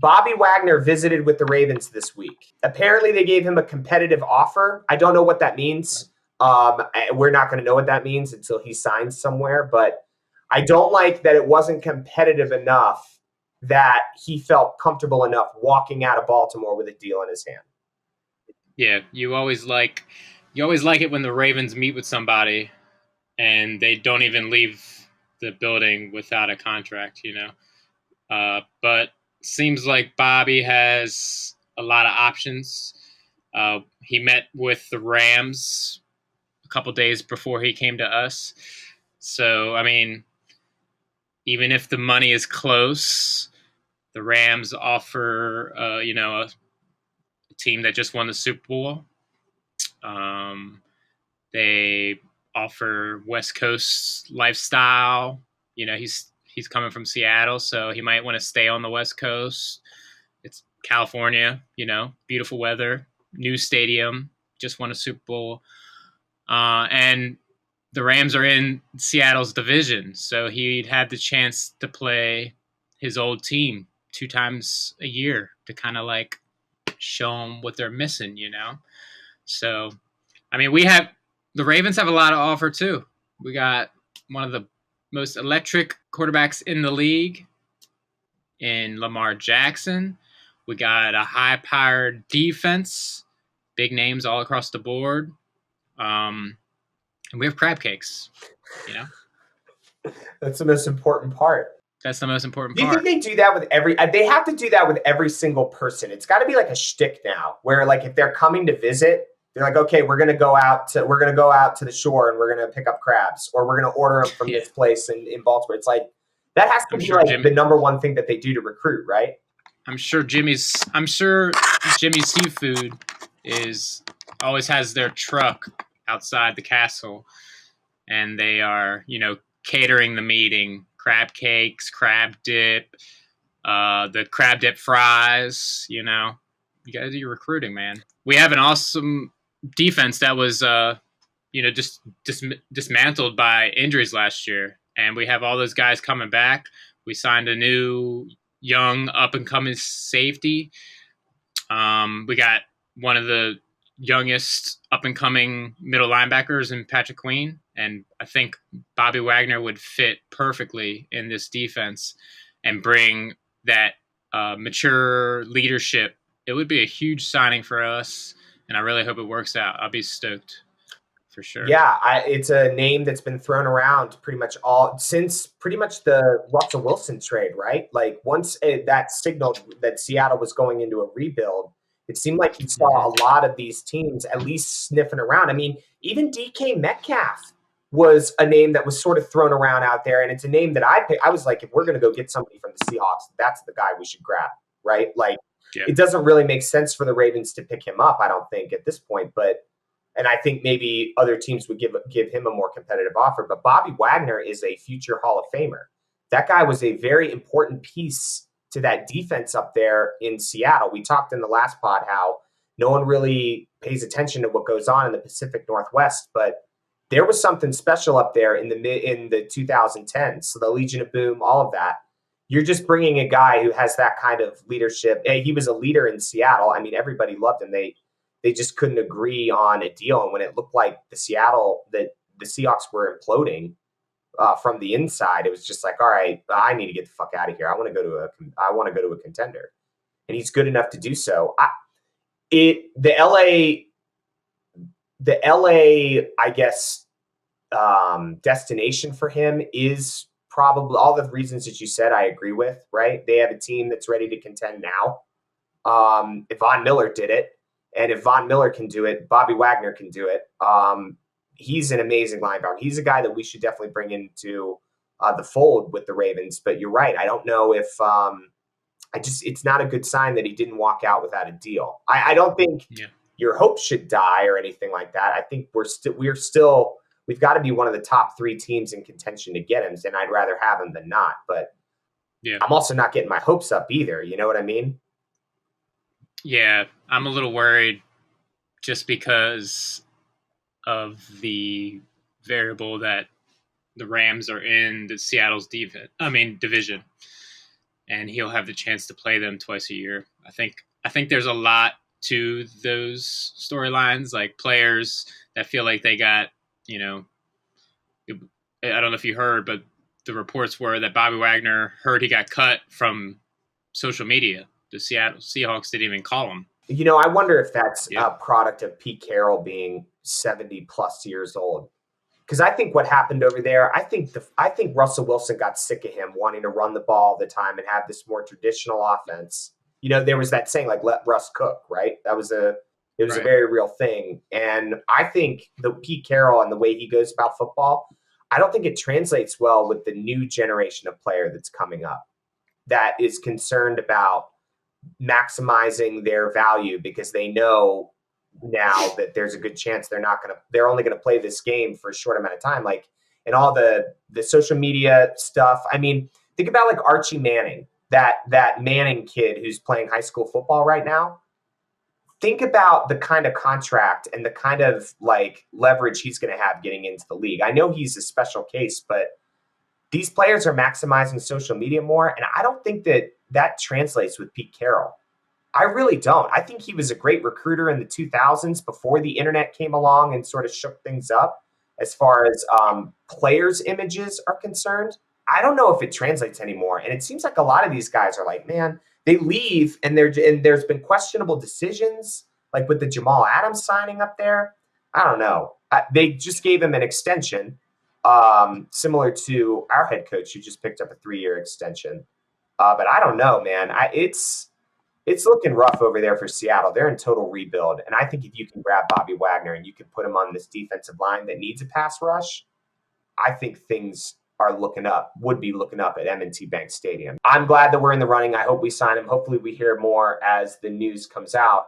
Bobby Wagner visited with the Ravens this week. Apparently, they gave him a competitive offer. I don't know what that means. We're not going to know what that means until he signs somewhere. But I don't like that it wasn't competitive enough that he felt comfortable enough walking out of Baltimore with a deal in his hand. Yeah, you always like it when the Ravens meet with somebody and they don't even leave the building without a contract, But seems like Bobby has a lot of options. He met with the Rams a couple days before he came to us. So, I mean, even if the money is close, the Rams offer, a team that just won the Super Bowl. They offer West Coast lifestyle. He's coming from Seattle, so he might want to stay on the West Coast. It's California, beautiful weather, new stadium, just won a Super Bowl. And the Rams are in Seattle's division, so he'd have the chance to play his old team 2 times a year to kind of like show them what they're missing, So, I mean, the Ravens have a lot to offer too. We got one of the most electric quarterbacks in the league in Lamar Jackson. We got a high-powered defense, big names all across the board. And we have crab cakes, That's the most important part. That's the most important part. Do you think they do that with they have to do that with every single person. It's got to be like a shtick now where like if they're coming to visit, they're like, okay, we're going to go out to the shore and we're going to pick up crabs, or we're going to order them from this place in Baltimore. It's like, that has to be like the number one thing that they do to recruit, right? I'm sure Jimmy's Seafood always has their truck outside the castle, and they are, catering the meeting, crab cakes, crab dip, the crab dip fries, You gotta do your recruiting, man. We have an awesome defense that was, just dismantled by injuries last year. And we have all those guys coming back. We signed a new young up-and-coming safety. We got one of the youngest up-and-coming middle linebackers in Patrick Queen. And I think Bobby Wagner would fit perfectly in this defense and bring that mature leadership. It would be a huge signing for us, and I really hope it works out. I'll be stoked for sure. Yeah, it's a name that's been thrown around since pretty much the Russell Wilson trade, right? Like once that signaled that Seattle was going into a rebuild, it seemed like you saw a lot of these teams at least sniffing around. I mean, even DK Metcalf was a name that was sort of thrown around out there, and it's a name that I picked. I was like, if we're going to go get somebody from the Seahawks, that's the guy we should grab, right? Like, It doesn't really make sense for the Ravens to pick him up, I don't think, at this point. And I think maybe other teams would give him a more competitive offer. But Bobby Wagner is a future Hall of Famer. That guy was a very important piece to that defense up there in Seattle. We talked in the last pod how no one really pays attention to what goes on in the Pacific Northwest, but there was something special up there in the 2010s. So the Legion of Boom, all of that. You're just bringing a guy who has that kind of leadership. He was a leader in Seattle. I mean, everybody loved him. They just couldn't agree on a deal. And when it looked like the Seahawks were imploding from the inside, it was just like, all right, I need to get the fuck out of here. I want to go to a contender, and he's good enough to do so. The LA, I guess, destination for him is probably all the reasons that you said I agree with, right? They have a team that's ready to contend now. If Von Miller did it, and if Von Miller can do it, Bobby Wagner can do it. He's an amazing linebacker. He's a guy that we should definitely bring into the fold with the Ravens. But you're right. I don't know if it's not a good sign that he didn't walk out without a deal. I don't think your hopes should die or anything like that. I think we've got to be one of the top 3 teams in contention to get him, and I'd rather have him than not. But I'm also not getting my hopes up either. You know what I mean? Yeah, I'm a little worried just because of the variable that the Rams are in the Seattle's division. and he'll have the chance to play them twice a year. I think there's a lot to those storylines, like players that feel like they got, you know, I don't know if you heard, but the reports were that Bobby Wagner heard he got cut from social media. The Seattle Seahawks didn't even call him. You know, I wonder if that's a product of Pete Carroll being 70 plus years old. Because I think what happened over there, I think Russell Wilson got sick of him wanting to run the ball all the time and have this more traditional offense. You know, there was that saying like "let Russ cook," right? It was a very real thing. And I think the Pete Carroll and the way he goes about football, I don't think it translates well with the new generation of player that's coming up that is concerned about maximizing their value because they know now that there's a good chance they're only going to play this game for a short amount of time. Like, and all the social media stuff. I mean, think about like Archie Manning, that Manning kid who's playing high school football right now. Think about the kind of contract and the kind of like leverage he's going to have getting into the league. I know he's a special case, but these players are maximizing social media more. And I don't think that translates with Pete Carroll. I really don't. I think he was a great recruiter in the 2000s before the internet came along and sort of shook things up as far as players' images are concerned. I don't know if it translates anymore. And it seems like a lot of these guys are like, man, they leave and there's been questionable decisions, like with the Jamal Adams signing up there. I don't know. They just gave him an extension similar to our head coach who just picked up a 3-year extension. But I don't know, man. It's looking rough over there for Seattle. They're in total rebuild. And I think if you can grab Bobby Wagner and you can put him on this defensive line that needs a pass rush, I think things would be looking up at M&T Bank Stadium. I'm glad that we're in the running. I hope we sign him. Hopefully we hear more as the news comes out.